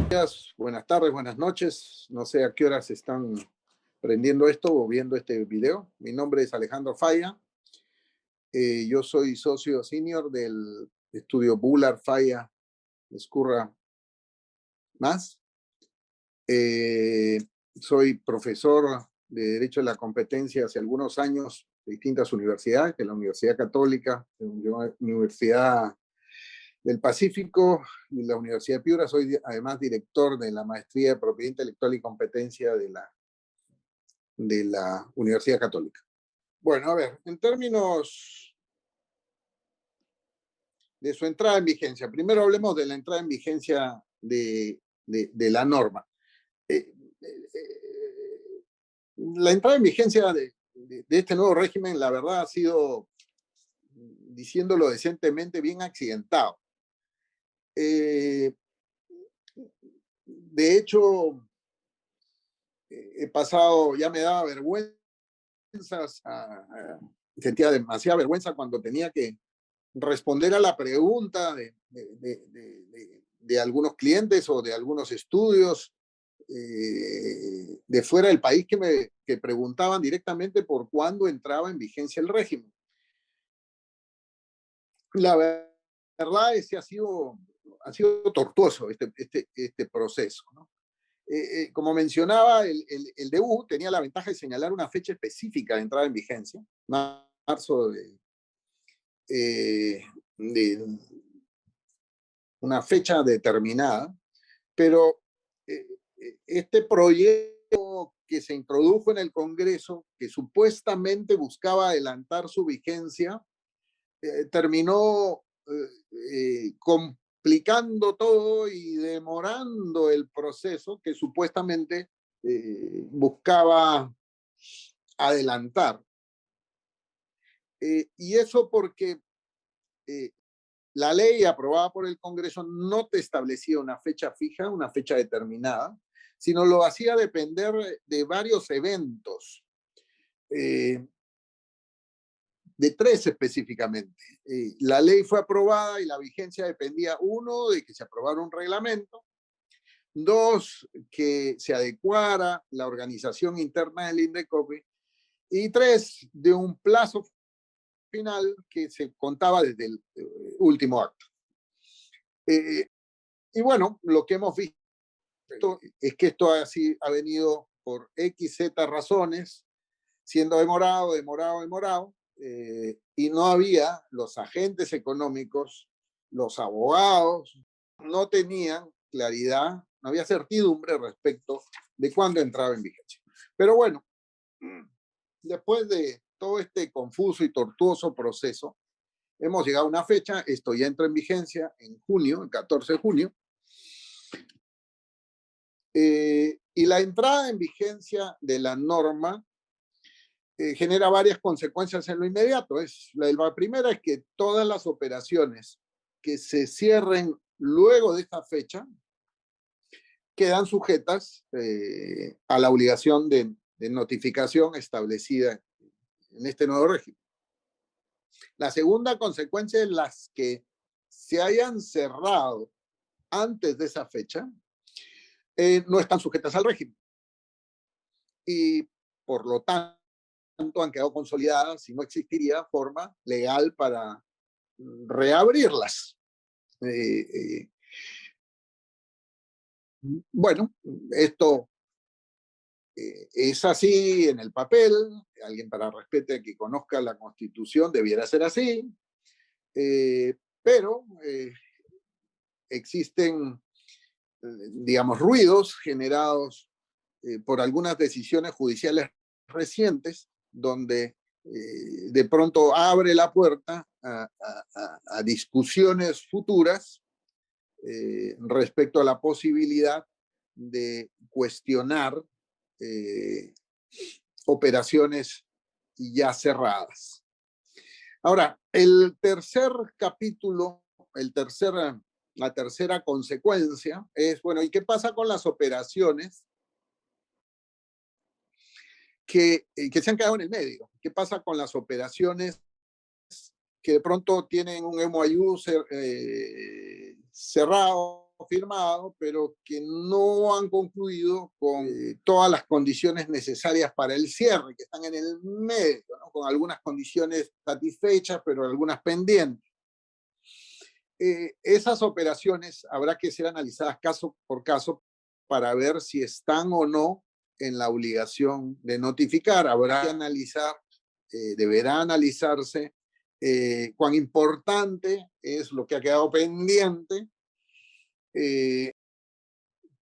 días, buenas tardes, buenas noches. No sé a qué horas están prendiendo esto o viendo este video. Mi nombre es Alejandro Falla. Yo soy socio senior del estudio Bullard Falla Escurra Más. Soy profesor de Derecho de la Competencia hace algunos años de distintas universidades, de la Universidad Católica, de la Universidad del Pacífico y la Universidad de Piura. Soy además director de la Maestría de Propiedad Intelectual y Competencia de la Universidad Católica. Bueno, a ver, en términos de su entrada en vigencia, primero hablemos de la entrada en vigencia de la norma. La entrada en vigencia de este nuevo régimen, la verdad, ha sido, diciéndolo decentemente, bien accidentado. De hecho, he pasado, ya me daba vergüenza, sentía demasiada vergüenza cuando tenía que responder a la pregunta de algunos clientes o de algunos estudios de fuera del país que preguntaban directamente por cuándo entraba en vigencia el régimen. La verdad es que ha sido tortuoso este proceso, ¿no? Como mencionaba, el DU tenía la ventaja de señalar una fecha específica de entrada en vigencia, marzo de una fecha determinada, pero este proyecto que se introdujo en el Congreso, que supuestamente buscaba adelantar su vigencia, terminó complicando todo y demorando el proceso que supuestamente buscaba adelantar. Y eso porque la ley aprobada por el Congreso no te establecía una fecha fija, una fecha determinada, sino lo hacía depender de varios eventos, de tres específicamente. La ley fue aprobada y la vigencia dependía, uno, de que se aprobara un reglamento, dos, que se adecuara la organización interna del INDECOPI, y tres, de un plazo final que se contaba desde el último acto. Y bueno, lo que hemos visto es que esto ha venido por X, Z razones, siendo demorado, y no había los agentes económicos, los abogados, no tenían claridad, no había certidumbre respecto de cuándo entraba en vigencia. Pero bueno, después de todo este confuso y tortuoso proceso, hemos llegado a una fecha, esto ya entra en vigencia en junio, el 14 de junio, y la entrada en vigencia de la norma genera varias consecuencias en lo inmediato. La primera es que todas las operaciones que se cierren luego de esta fecha quedan sujetas a la obligación de notificación establecida en este nuevo régimen. La segunda consecuencia es las que se hayan cerrado antes de esa fecha no están sujetas al régimen. Y por lo tanto han quedado consolidadas y no existiría forma legal para reabrirlas. Bueno, esto es así en el papel. Alguien para respete que conozca la Constitución debiera ser así, pero existen, digamos, ruidos generados por algunas decisiones judiciales recientes donde de pronto abre la puerta a discusiones futuras respecto a la posibilidad de cuestionar operaciones ya cerradas. Ahora, el tercer capítulo, la tercera consecuencia es, bueno, ¿y qué pasa con las operaciones que se han quedado en el medio? ¿Qué pasa con las operaciones que de pronto tienen un MOU cerrado firmado, pero que no han concluido con todas las condiciones necesarias para el cierre, que están en el medio, ¿no? Con algunas condiciones satisfechas, pero algunas pendientes. Esas operaciones habrá que ser analizadas caso por caso para ver si están o no en la obligación de notificar. Habrá que analizar, deberá analizarse cuán importante es lo que ha quedado pendiente,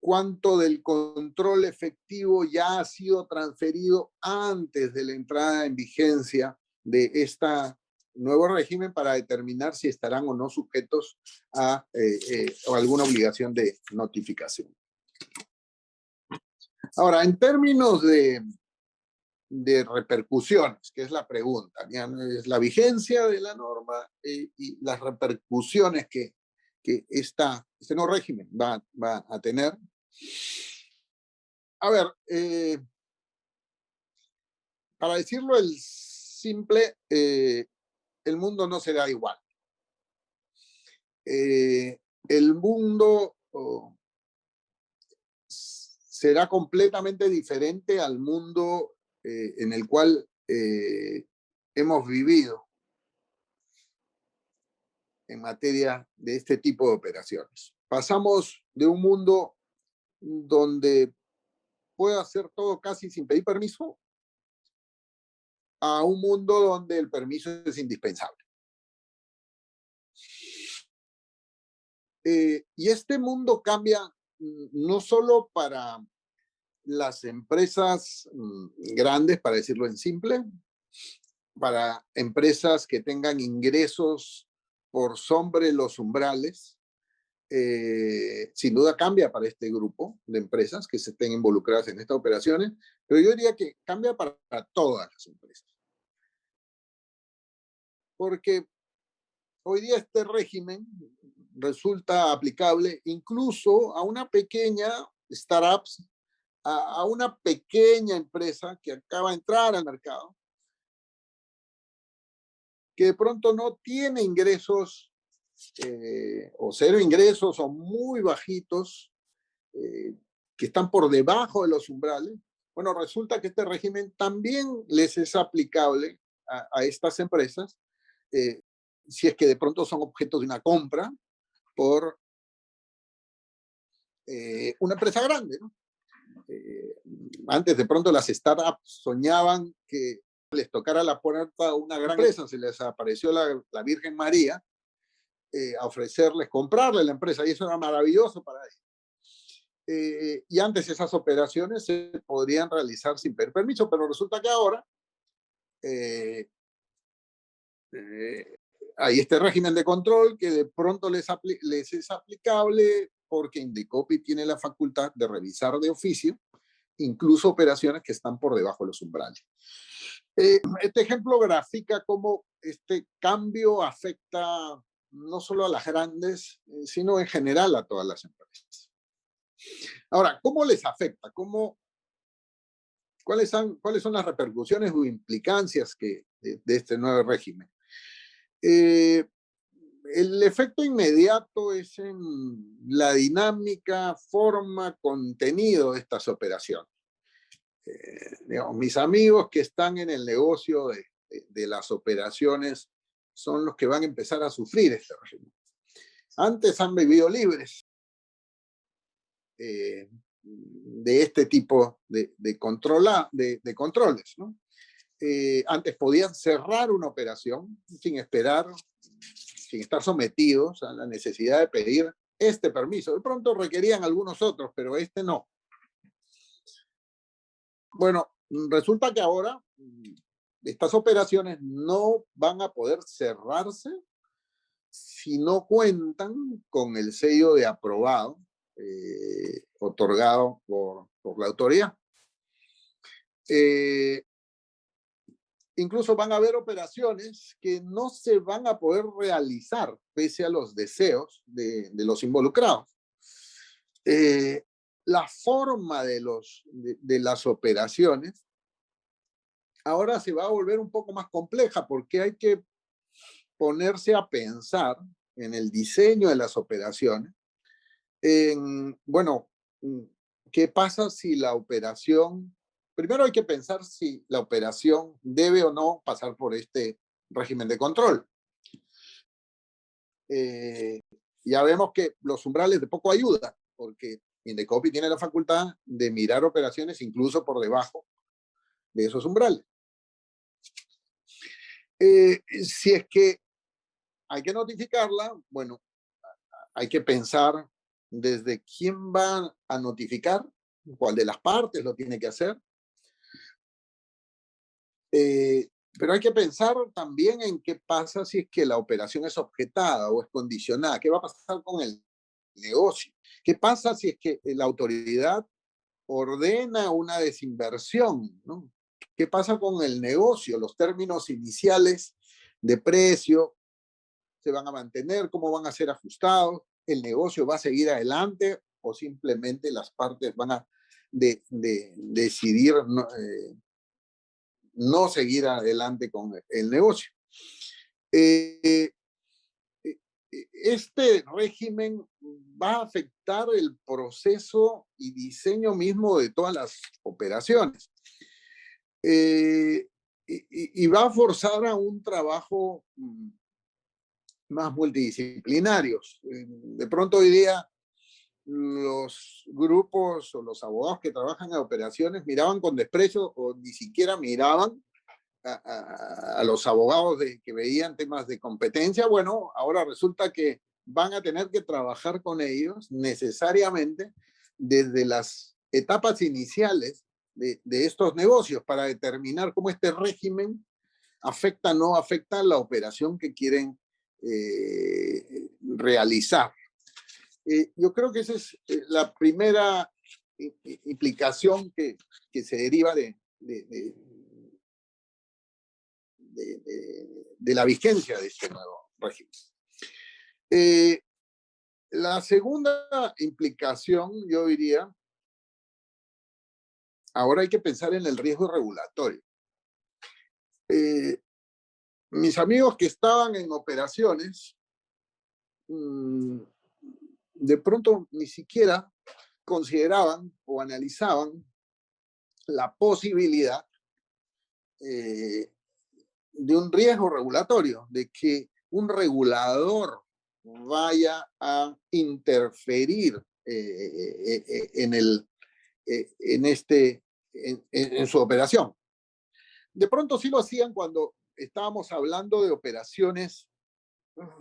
cuánto del control efectivo ya ha sido transferido antes de la entrada en vigencia de este nuevo régimen para determinar si estarán o no sujetos a alguna obligación de notificación. Ahora, en términos de repercusiones, que es la pregunta, ya es la vigencia de la norma y las repercusiones que este nuevo régimen va a tener. A ver, para decirlo el simple, el mundo no será igual. El mundo será completamente diferente al mundo en el cual hemos vivido en materia de este tipo de operaciones. Pasamos de un mundo donde puedo hacer todo casi sin pedir permiso a un mundo donde el permiso es indispensable. Y este mundo cambia no solo para las empresas grandes, para decirlo en simple, para empresas que tengan ingresos por sobre los umbrales, sin duda cambia para este grupo de empresas que se estén involucradas en estas operaciones, pero yo diría que cambia para todas las empresas. Porque hoy día este régimen resulta aplicable incluso a una pequeña startup, a una pequeña empresa que acaba de entrar al mercado, que de pronto no tiene ingresos o cero ingresos o muy bajitos, que están por debajo de los umbrales. Bueno, resulta que este régimen también les es aplicable a estas empresas, si es que de pronto son objetos de una compra por una empresa grande, ¿no? Antes de pronto las startups soñaban que les tocara la puerta a una gran empresa, se les apareció la Virgen María a ofrecerles comprarle la empresa y eso era maravilloso para ellos. Y antes esas operaciones se podrían realizar sin pedir permiso, pero resulta que ahora hay este régimen de control que de pronto les es aplicable porque Indecopi tiene la facultad de revisar de oficio incluso operaciones que están por debajo de los umbrales. Este ejemplo grafica cómo este cambio afecta no solo a las grandes, sino en general a todas las empresas. Ahora, ¿cómo les afecta? ¿Cuáles son las repercusiones o implicancias de este nuevo régimen? El efecto inmediato es en la dinámica, forma, contenido de estas operaciones. Digamos, mis amigos que están en el negocio de las operaciones son los que van a empezar a sufrir este régimen. Antes han vivido libres de este tipo de controles, ¿no? Antes podían cerrar una operación sin esperar, sin estar sometidos a la necesidad de pedir este permiso. De pronto requerían algunos otros, pero este no. Bueno, resulta que ahora estas operaciones no van a poder cerrarse si no cuentan con el sello de aprobado otorgado por la autoridad. Incluso van a haber operaciones que no se van a poder realizar pese a los deseos de los involucrados. La forma de las operaciones ahora se va a volver un poco más compleja porque hay que ponerse a pensar en el diseño de las operaciones Bueno, ¿qué pasa si la operación, primero hay que pensar si la operación debe o no pasar por este régimen de control? Eh, ya vemos que los umbrales de poco ayudan, porque Indecopi tiene la facultad de mirar operaciones incluso por debajo de esos umbrales. Si es que hay que notificarla, bueno, hay que pensar desde quién va a notificar, cuál de las partes lo tiene que hacer. Pero hay que pensar también en qué pasa si es que la operación es objetada o es condicionada. ¿Qué va a pasar con el negocio? ¿Qué pasa si es que la autoridad ordena una desinversión, ¿no? ¿Qué pasa con el negocio? Los términos iniciales de precio se van a mantener, cómo van a ser ajustados, el negocio va a seguir adelante o simplemente las partes van a decidir no seguir adelante con el negocio. Eh, este régimen va a afectar el proceso y diseño mismo de todas las operaciones. Y va a forzar a un trabajo más multidisciplinarios. De pronto hoy día los grupos o los abogados que trabajan en operaciones miraban con desprecio o ni siquiera miraban a los abogados que veían temas de competencia. Bueno, ahora resulta que van a tener que trabajar con ellos necesariamente desde las etapas iniciales de estos negocios para determinar cómo este régimen afecta o no afecta la operación que quieren realizar. Yo creo que esa es la primera implicación que se deriva de la vigencia de este nuevo régimen. La segunda implicación, yo diría, ahora hay que pensar en el riesgo regulatorio. Mis amigos que estaban en operaciones, de pronto ni siquiera consideraban o analizaban la posibilidad de un riesgo regulatorio, de que un regulador vaya a interferir en su operación. De pronto sí lo hacían cuando estábamos hablando de operaciones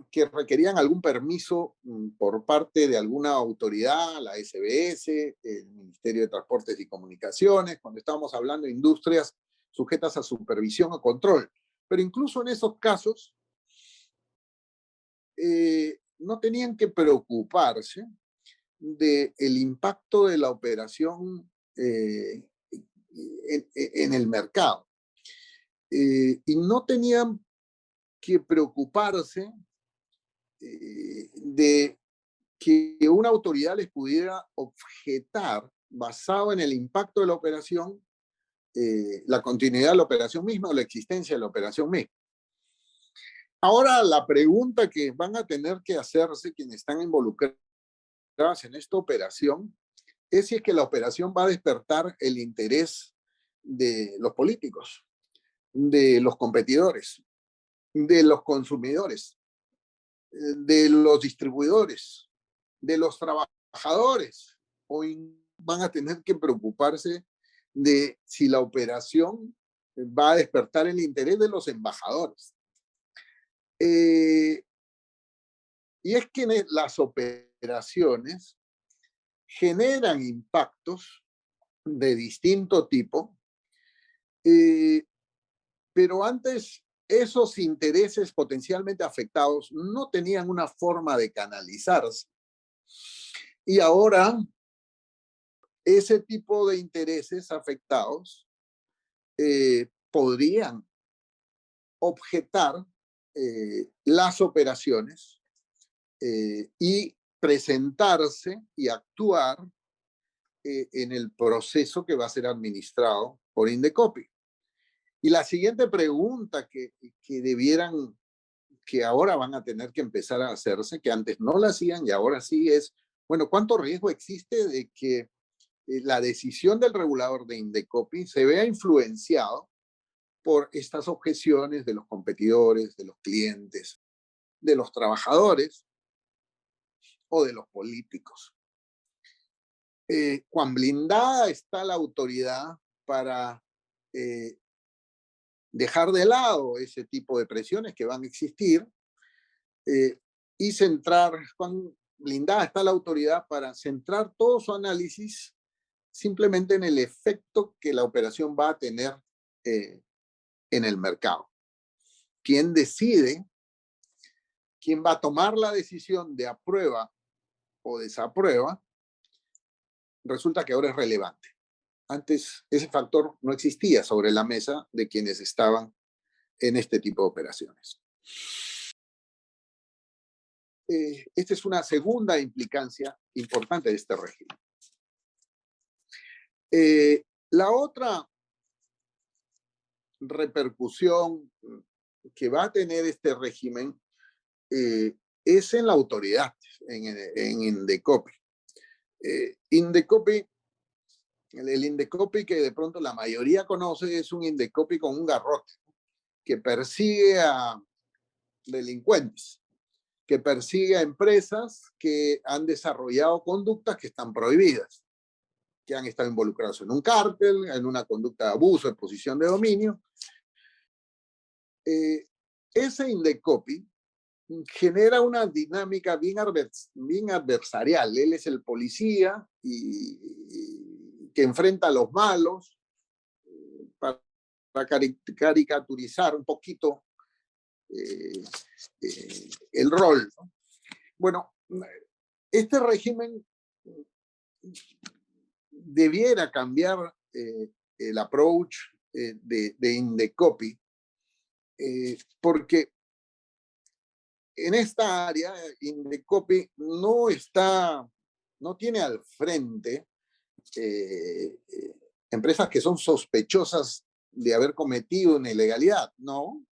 que requerían algún permiso por parte de alguna autoridad, la SBS, el Ministerio de Transportes y Comunicaciones, cuando estábamos hablando de industrias sujetas a supervisión o control. Pero incluso en esos casos no tenían que preocuparse del impacto de la operación en el mercado. Y no tenían que preocuparse de que una autoridad les pudiera objetar, basado en el impacto de la operación, la continuidad de la operación misma o la existencia de la operación misma. Ahora, la pregunta que van a tener que hacerse quienes están involucrados en esta operación es si es que la operación va a despertar el interés de los políticos, de los competidores, de los consumidores, de los distribuidores, de los trabajadores. Hoy van a tener que preocuparse de si la operación va a despertar el interés de los embajadores. Y es que las operaciones generan impactos de distinto tipo, pero antes esos intereses potencialmente afectados no tenían una forma de canalizarse. Y ahora ese tipo de intereses afectados podrían objetar las operaciones y presentarse y actuar en el proceso que va a ser administrado por Indecopi. Y la siguiente pregunta que ahora van a tener que empezar a hacerse, que antes no la hacían y ahora sí, es Bueno, ¿cuánto riesgo existe de que la decisión del regulador de Indecopi se vea influenciado por estas objeciones de los competidores, de los clientes, de los trabajadores o de los políticos? Cuán blindada está la autoridad para dejar de lado ese tipo de presiones que van a existir y centrar, cuán blindada está la autoridad para centrar todo su análisis simplemente en el efecto que la operación va a tener en el mercado. ¿Quién decide? ¿Quién va a tomar la decisión de aprueba o desaprueba? Resulta que ahora es relevante. Antes ese factor no existía sobre la mesa de quienes estaban en este tipo de operaciones. Esta es una segunda implicancia importante de este régimen. La otra repercusión que va a tener este régimen es en la autoridad, en Indecopi. Indecopi, el Indecopi que de pronto la mayoría conoce es un Indecopi con un garrote que persigue a delincuentes, que persigue a empresas que han desarrollado conductas que están prohibidas, que han estado involucrados en un cártel, en una conducta de abuso, de posición de dominio. Ese Indecopi genera una dinámica bien adversarial. Él es el policía que enfrenta a los malos para caricaturizar un poquito el rol, ¿no? Bueno, este régimen debiera cambiar el approach de Indecopi, porque en esta área Indecopi no tiene al frente empresas que son sospechosas de haber cometido una ilegalidad, no.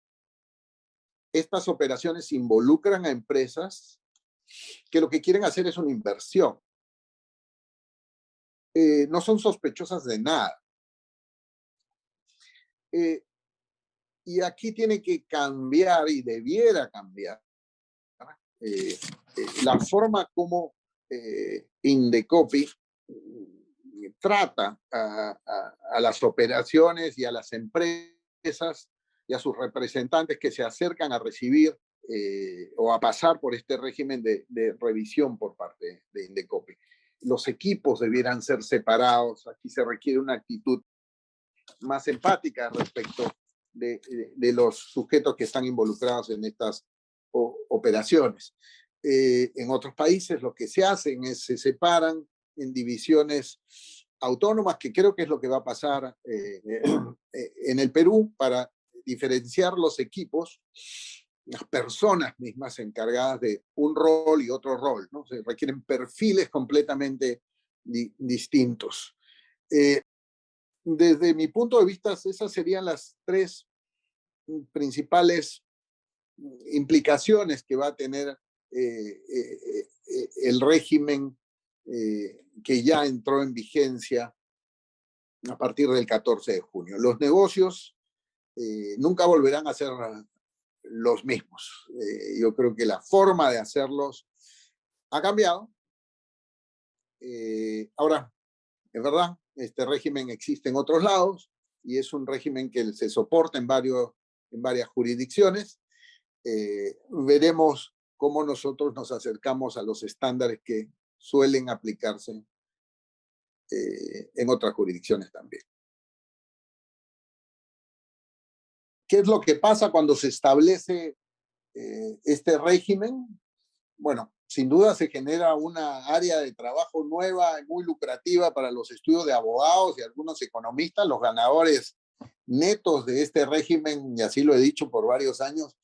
Estas operaciones involucran a empresas que lo que quieren hacer es una inversión. No son sospechosas de nada. Y aquí tiene que cambiar y debiera cambiar la forma como Indecopi trata a las operaciones y a las empresas y a sus representantes que se acercan a recibir o a pasar por este régimen de revisión por parte de Indecopi. Los equipos debieran ser separados. Aquí se requiere una actitud más empática respecto de los sujetos que están involucrados en estas operaciones. En otros países lo que se hacen es se separan en divisiones autónomas, que creo que es lo que va a pasar en el Perú, para diferenciar los equipos, las personas mismas encargadas de un rol y otro rol, ¿no? Se requieren perfiles completamente distintos. Desde mi punto de vista, esas serían las tres principales implicaciones que va a tener el régimen que ya entró en vigencia a partir del 14 de junio. Los negocios nunca volverán a ser los mismos. Yo creo que la forma de hacerlos ha cambiado. Ahora, es verdad, este régimen existe en otros lados y es un régimen que se soporta en varias jurisdicciones. Veremos cómo nosotros nos acercamos a los estándares que suelen aplicarse en otras jurisdicciones también. ¿Qué es lo que pasa cuando se establece este régimen? Bueno, sin duda se genera una área de trabajo nueva y muy lucrativa para los estudios de abogados y algunos economistas. Los ganadores netos de este régimen, y así lo he dicho por varios años,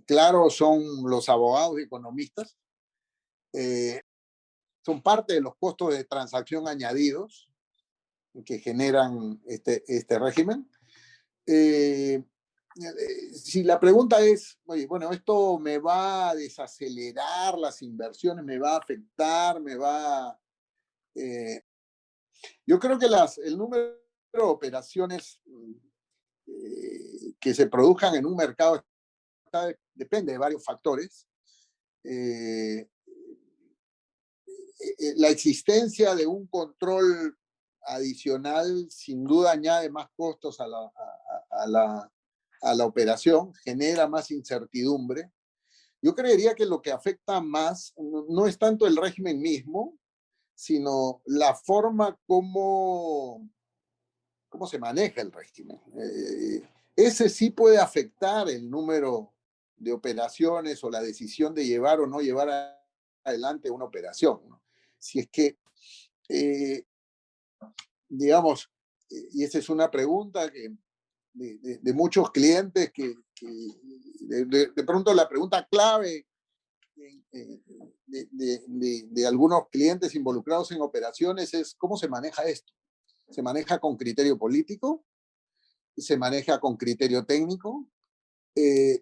claro, son los abogados y economistas. Son parte de los costos de transacción añadidos que generan este régimen. Si la pregunta es, oye, bueno, esto me va a desacelerar las inversiones, me va a afectar, me va... eh, yo creo que el número de operaciones que se produzcan en un mercado depende de varios factores. Eh, la existencia de un control adicional sin duda añade más costos a la operación, genera más incertidumbre. Yo creería que lo que afecta más no es tanto el régimen mismo, sino la forma cómo se maneja el régimen. Ese sí puede afectar el número de operaciones o la decisión de llevar o no llevar adelante una operación, ¿no? Si es que, eh, digamos, y esa es una pregunta de muchos clientes de pronto la pregunta clave de algunos clientes involucrados en operaciones es cómo se maneja esto. ¿Se maneja con criterio político? ¿Se maneja con criterio técnico? Eh,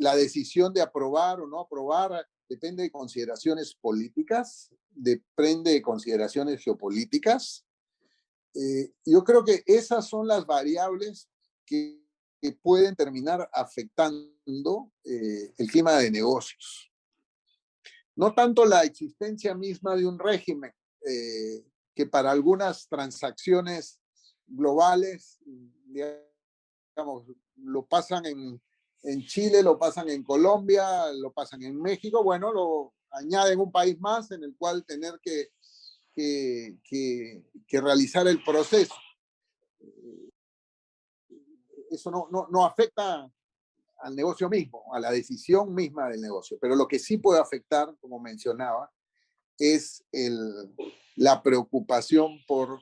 la decisión de aprobar o no aprobar depende de consideraciones políticas, depende de consideraciones geopolíticas. Yo creo que esas son las variables que pueden terminar afectando el clima de negocios. No tanto la existencia misma de un régimen, que para algunas transacciones globales, digamos, lo pasan en Chile, lo pasan en Colombia, lo pasan en México, bueno, lo añaden un país más en el cual tener que realizar el proceso. Eso no afecta al negocio mismo, a la decisión misma del negocio, pero lo que sí puede afectar, como mencionaba, es la preocupación por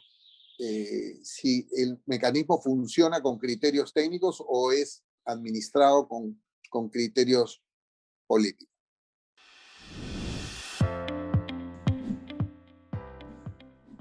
si el mecanismo funciona con criterios técnicos o es administrado con criterios políticos.